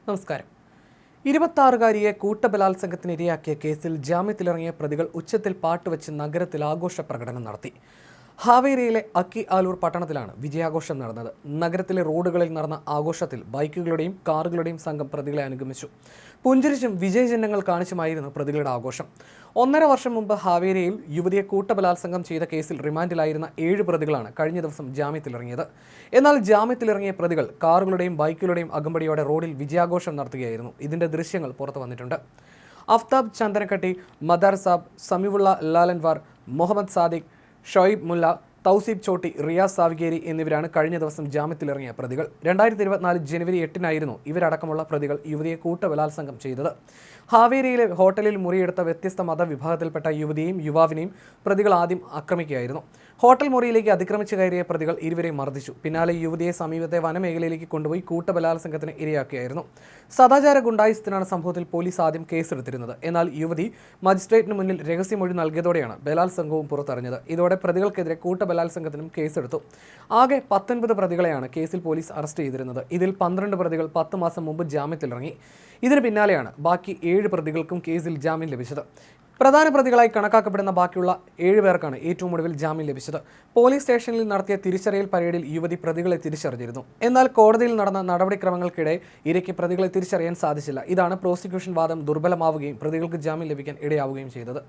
നമസ്കാരം. 26-കാരിയെ കൂട്ടബലാത്സംഗത്തിന് ഇരയാക്കിയ കേസിൽ ജാമ്യത്തിലിറങ്ങിയ പ്രതികൾ ഉച്ചത്തിൽ പാട്ടുവെച്ച് നഗരത്തിൽ ആഘോഷ പ്രകടനം നടത്തി. ഹാവേരിയിലെ അക്കി ആലൂർ പട്ടണത്തിലാണ് വിജയാഘോഷം നടന്നത്. നഗരത്തിലെ റോഡുകളിൽ നടന്ന ആഘോഷത്തിൽ ബൈക്കുകളുടെയും കാറുകളുടെയും സംഘം പ്രതികളെ അനുഗമിച്ചു. പുഞ്ചിരിച്ചും വിജയചിഹ്നങ്ങൾ കാണിച്ചുമായിരുന്നു പ്രതികളുടെ ആഘോഷം. 1.5 വർഷം മുമ്പ് ഹാവേരിയിൽ യുവതിയെ കൂട്ടബലാത്സംഗം ചെയ്ത കേസിൽ റിമാൻഡിലായിരുന്ന 7 പ്രതികളാണ് കഴിഞ്ഞ ദിവസം ജാമ്യത്തിലിറങ്ങിയത്. എന്നാൽ ജാമ്യത്തിലിറങ്ങിയ പ്രതികൾ കാറുകളുടെയും ബൈക്കുകളുടെയും അകമ്പടിയോടെ റോഡിൽ വിജയാഘോഷം നടത്തുകയായിരുന്നു. ഇതിന്റെ ദൃശ്യങ്ങൾ പുറത്തു വന്നിട്ടുണ്ട്. അഫ്താബ് ചന്ദനക്കട്ടി, മദാർ സാബ്, സമീവുള്ള ലാലൻവാർ, മുഹമ്മദ് സാദിഖ്, ഷൊയ്ബ് മുല്ല, തൗസീബ് ചോട്ടി, റിയാസ് സാവിഗേരി എന്നിവരാണ് കഴിഞ്ഞ ദിവസം ജാമ്യത്തിലിറങ്ങിയ പ്രതികൾ. 2024 ജനുവരി 8-നായിരുന്നു ഇവരടക്കമുള്ള പ്രതികൾ യുവതിയെ കൂട്ടബലാത്സംഗം ചെയ്തത്. ഹാവേരിയിലെ ഹോട്ടലിൽ മുറിയെടുത്ത വ്യത്യസ്ത മതവിഭാഗത്തിൽപ്പെട്ട യുവതിയെയും യുവാവിനെയും പ്രതികൾ ആദ്യം ആക്രമിക്കുകയായിരുന്നു. ഹോട്ടൽ മുറിയിലേക്ക് അതിക്രമിച്ച് കയറിയ പ്രതികൾ ഇരുവരെയും മർദ്ദിച്ചു. പിന്നാലെ യുവതിയെ സമീപത്തെ വനമേഖലയിലേക്ക് കൊണ്ടുപോയി കൂട്ടബലാത്സംഗത്തിന് ഇരയാക്കുകയായിരുന്നു. സദാചാര ഗുണ്ടായിസത്തിനാണ് സംഭവത്തിൽ പോലീസ് ആദ്യം കേസെടുത്തിരുന്നത്. എന്നാൽ യുവതി മജിസ്ട്രേറ്റിന് മുന്നിൽ രഹസ്യമൊഴി നൽകിയതോടെയാണ് ബലാത്സംഗവും പുറത്തറിഞ്ഞത്. ഇതോടെ പ്രതികൾക്കെതിരെ കൂട്ടബലാത്സംഗത്തിനും കേസെടുത്തു. ആകെ 19 പ്രതികളെയാണ് കേസിൽ പോലീസ് അറസ്റ്റ് ചെയ്തിരുന്നത്. ഇതിൽ 12 പ്രതികൾ 10 മാസം മുമ്പ് ജാമ്യത്തിലിറങ്ങി. ഇതിന് പിന്നാലെയാണ് ബാക്കി 7 പ്രതികൾക്കും കേസിൽ ജാമ്യം ലഭിച്ചത്. പ്രധാന പ്രതികളായി കണക്കാക്കപ്പെടുന്ന ബാക്കിയുള്ള 7 പേർക്കാണ് ഏറ്റവും ഒടുവിൽ ജാമ്യം ലഭിച്ചത്. പോലീസ് സ്റ്റേഷനിൽ നടത്തിയ തിരിച്ചറിയൽ പരേഡിൽ യുവതി പ്രതികളെ തിരിച്ചറിഞ്ഞിരുന്നു. എന്നാൽ കോടതിയിൽ നടന്ന നടപടിക്രമങ്ങൾക്കിടെ ഇരയ്ക്ക് പ്രതികളെ തിരിച്ചറിയാൻ സാധിച്ചില്ല. ഇതാണ് പ്രോസിക്യൂഷൻ വാദം ദുർബലമാവുകയും പ്രതികൾക്ക് ജാമ്യം ലഭിക്കാൻ ഇടയാവുകയും ചെയ്തത്.